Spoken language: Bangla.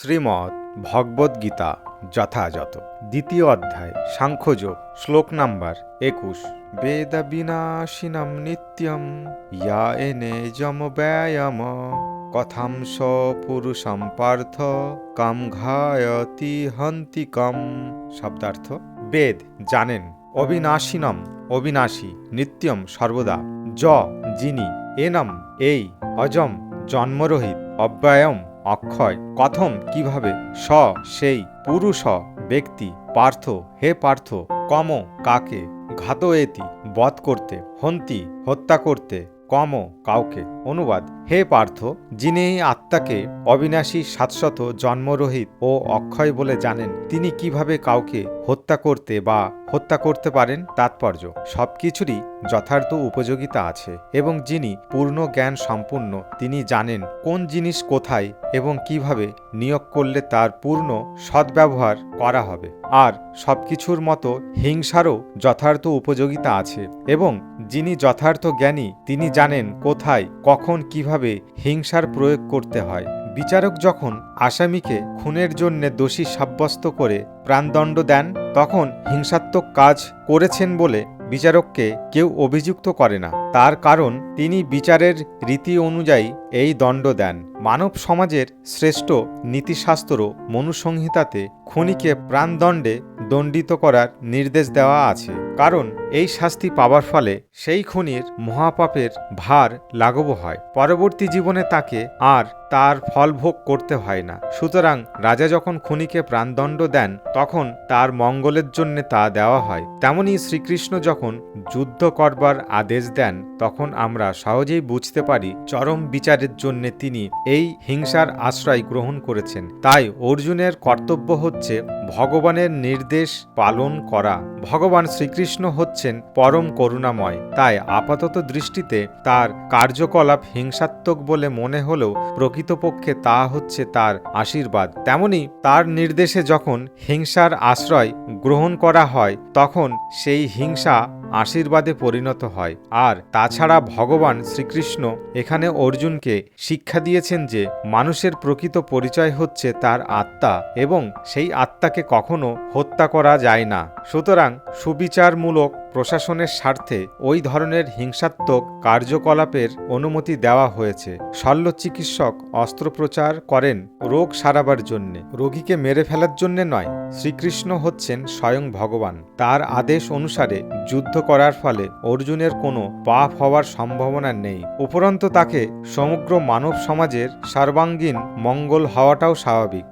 শ্রীমদ্ ভগবদ্গীতা যথাযথ দ্বিতীয় অধ্যায় সাংখ্যযোগ শ্লোক নাম্বার ২১। বেদ বিনাশিনম নিত্যম ইয়া এনে যম ব্যায়াম কথাম স পুরুষম পার্থ কাম ঘায়তি হন্তিকম। শব্দার্থ: বেদ জানেন, অবিনাশিনম অবিনাশী, নিত্যম সর্বদা, যিনি, এনম এই, অজম জন্মরহিত, অব্যয়ম অক্ষয়, কথম কিভাবে, সেই পুরুষ ব্যক্তি, পার্থ হে পার্থ, কম কাকে, ঘাতয়েতি বধ করতে, হন্তি হত্যা করতে, কম কাউকে। অনুবাদ: হে পার্থ, যিনি এই আত্মাকে অবিনাশী, শাশ্বত, জন্মরহিত ও অক্ষয় বলে জানেন, তিনি কিভাবে কাউকে হত্যা করতে বা হত্যা করতে পারেন। তাৎপর্য: সবকিছুরই যথার্থ উপযোগিতা আছে এবং যিনি পূর্ণ জ্ঞান সম্পূর্ণ, তিনি জানেন কোন জিনিস কোথায় এবং কিভাবে নিয়োগ করলে তার পূর্ণ সদ্ব্যবহার করা হবে। আর সবকিছুর মতো হিংসারও যথার্থ উপযোগিতা আছে এবং যিনি যথার্থ জ্ঞানী, তিনি জানেন কোথায়, কখন, কিভাবে হিংসার প্রয়োগ করতে হয়। বিচারক যখন আসামিকে খুনের জন্য দোষী সাব্যস্ত করে প্রাণদণ্ড দেন, তখন হিংসাত্মক কাজ করেছেন বলে বিচারককে কেউ অভিযুক্ত করে না। তার কারণ তিনি বিচারের রীতি অনুযায়ী এই দণ্ড দেন। মানব সমাজের শ্রেষ্ঠ নীতিশাস্ত্র মনুসংহিতাতে খুনিকে প্রাণদণ্ডে দণ্ডিত করার নির্দেশ দেওয়া আছে, কারণ এই শাস্তি পাবার ফলে সেই খুনির মহাপাপের ভার লাঘব হয়। পরবর্তী জীবনে তাকে আর তার ফল ভোগ করতে হয় না। সুতরাং রাজা যখন খুনিকে প্রাণদণ্ড দেন, তখন তার মঙ্গলের জন্য তা দেওয়া হয়। তেমনি শ্রীকৃষ্ণ যখন যুদ্ধ করবার আদেশ দেন, তখন আমরা সহজেই বুঝতে পারি চরম বিচারের জন্য তিনি এই হিংসার আশ্রয় গ্রহণ করেছেন। তাই অর্জুনের কর্তব্য হচ্ছে ভগবানের নির্দেশ পালন করা। ভগবান শ্রীকৃষ্ণ হচ্ছেন পরম করুণাময়, তাই আপাতত দৃষ্টিতে তার কার্যকলাপ হিংসাত্মক বলে মনে হলেও প্রকৃতপক্ষে তা হচ্ছে তার আশীর্বাদ। তেমনি তার নির্দেশে যখন হিংসার আশ্রয় গ্রহণ করা হয়, তখন সেই হিংসা আশীর্বাদে পরিণত হয়। আর তাছাড়া ভগবান শ্রীকৃষ্ণ এখানে অর্জুনকে শিক্ষা দিয়েছেন যে মানুষের প্রকৃত পরিচয় হচ্ছে তার আত্মা এবং সেই আত্মাকে কখনো হত্যা করা যায় না। সুতরাং সুবিচারমূলক প্রশাসনের স্বার্থে ওই ধরনের হিংসাত্মক কার্যকলাপের অনুমতি দেওয়া হয়েছে। শল্য চিকিৎসক অস্ত্রোপচার করেন রোগ সারাবার জন্যে, রোগীকে মেরে ফেলার জন্য নয়। শ্রীকৃষ্ণ হচ্ছেন স্বয়ং ভগবান। তার আদেশ অনুসারে যুদ্ধ করার ফলে অর্জুনের কোনো পাপ হওয়ার সম্ভাবনা নেই। উপরন্তু তাকে সমগ্র মানব সমাজের সর্বাঙ্গীন মঙ্গল হওয়াটাও স্বাভাবিক।